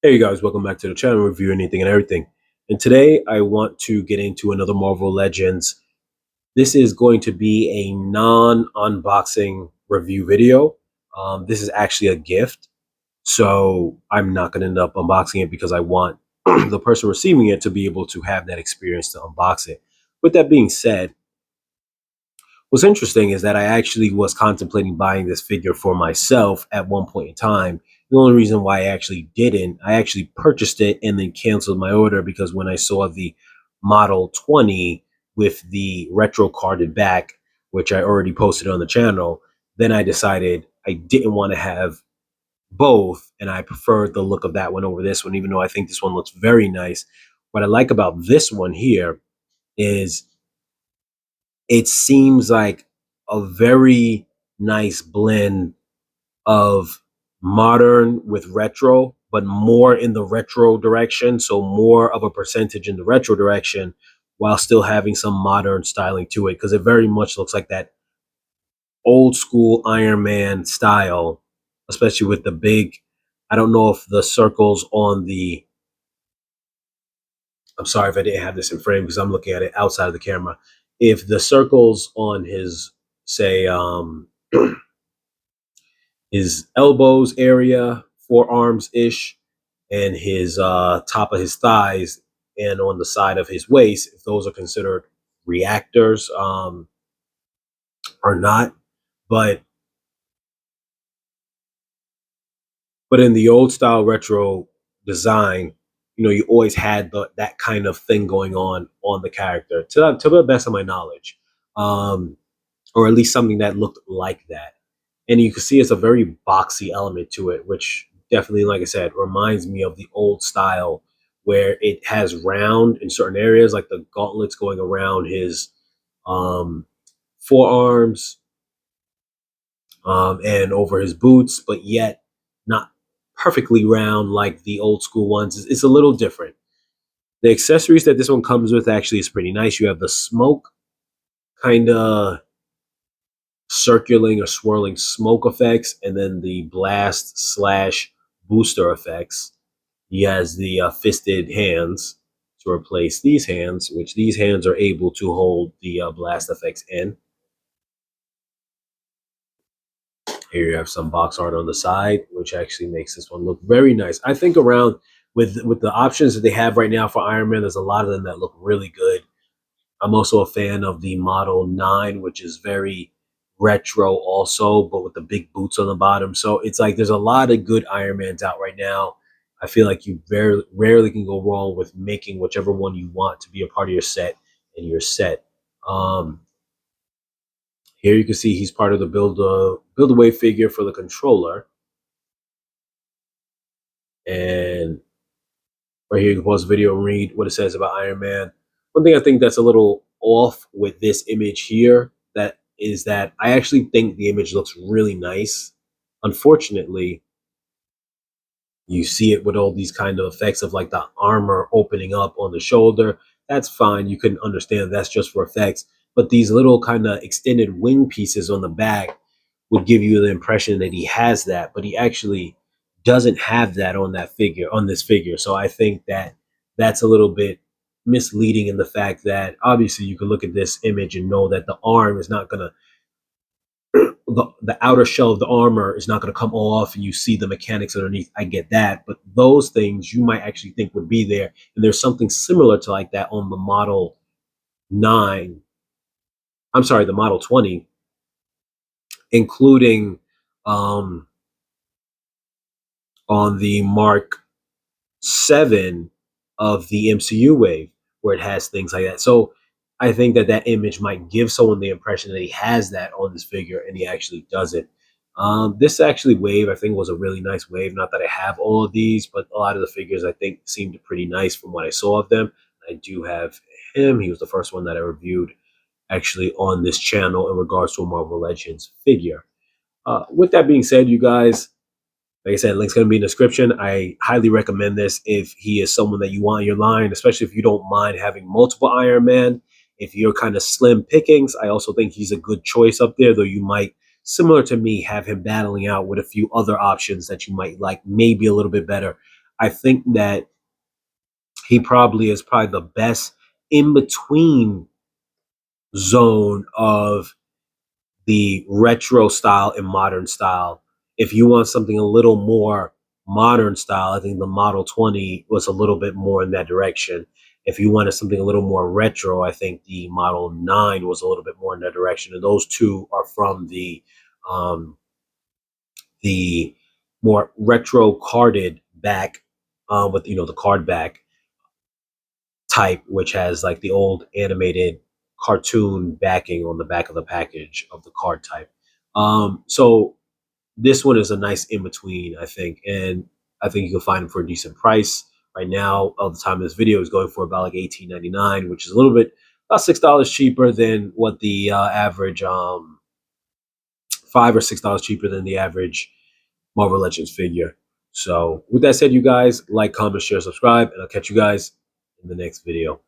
Hey guys, welcome back to the channel, review anything and everything. And today I want to get into another Marvel Legends. This is going to be a non-unboxing review video. This is actually a gift, so I'm not going to end up unboxing it because I want the person receiving it to be able to have that experience to unbox it. With that being said, what's interesting is that I actually was contemplating buying this figure for myself at one point in time. The only reason why I actually didn't, I actually purchased it and then canceled my order because when I saw the Model 20 with the retro carded back, which I already posted on the channel, then I decided I didn't want to have both, and I preferred the look of that one over this one, even though I think this one looks very nice. What I like about this one here is it seems like a very nice blend of modern with retro, but more in the retro direction. So more of a percentage in the retro direction while still having some modern styling to it, because it very much looks like that old school Iron Man style, especially with the big, I don't know if the circles on the, I'm sorry if I didn't have this in frame because I'm looking at it outside of the camera. If the circles on his, say, his elbows area, forearms ish, and his top of his thighs, and on the side of his waist, if those are considered reactors or not. But in the old style retro design, you always had that kind of thing going on the character, to the best of my knowledge, um, or at least something that looked like that. And you can see it's a very boxy element to it, which definitely, like I said, reminds me of the old style where it has round in certain areas, like the gauntlets going around his um, forearms and over his boots, but yet not perfectly round like the old school ones. It's a little different. The accessories that this one comes with actually is pretty nice. You have the smoke kind of circling or swirling smoke effects, and then the blast slash booster effects. He has the fisted hands to replace these hands, which these hands are able to hold the blast effects in. Here you have some box art on the side, which actually makes this one look very nice. I think around with the options that they have right now for Iron Man, there's a lot of them that look really good. I'm also a fan of the Model 9, which is very retro also, but with the big boots on the bottom. So it's like there's a lot of good Iron Mans out right now. I feel like you very rarely can go wrong with making whichever one you want to be a part of your set and your set. Um, Here you can see he's part of the build away figure for the controller. And right here you can pause the video and read what it says about Iron Man. One thing I think that's a little off with this image here that is that I actually think the image looks really nice. Unfortunately, you see it with all these kind of effects of like the armor opening up on the shoulder. That's fine. You can understand that's just for effects. But these little kind of extended wing pieces on the back would give you the impression that he has that, but he actually doesn't have that on that figure, on this figure. So I think that that's a little bit misleading in the fact that obviously you can look at this image and know that the arm is not going to, the outer shell of the armor is not going to come off and you see the mechanics underneath. I get that, but those things you might actually think would be there, and there's something similar to like that on the Model 9, I'm sorry, the Model 20, including um on the Mark 7 of the MCU wave, where it has things like that. So I think that that image might give someone the impression that he has that on this figure, and he actually doesn't. This actually wave, I think, was a really nice wave. Not that I have all of these, but a lot of the figures I think seemed pretty nice from what I saw of them. I do have him. He was the first one that I reviewed actually on this channel in regards to a Marvel Legends figure. With that being said, you guys, like I said, link's going to be in the description. I highly recommend this if he is someone that you want in your line, especially if you don't mind having multiple Iron Man. If you're kind of slim pickings, I also think he's a good choice up there, though you might, similar to me, have him battling out with a few other options that you might like maybe a little bit better. I think that he probably is probably the best in between zone of the retro style and modern style. If you want something a little more modern style, I think the Model 20 was a little bit more in that direction. If you wanted something a little more retro, I think the Model 9 was a little bit more in that direction. And those two are from um, the more retro carded back, with the card back type, which has like the old animated cartoon backing on the back of the package of the card type. So this one is a nice in between, I think, and I think you can find them for a decent price right now. All the time this video is going for about like $18.99, which is a little bit about $6 cheaper than what the average $5 or $6 cheaper than the average Marvel Legends figure. So with that said, you guys like, comment, share, subscribe, and I'll catch you guys in the next video.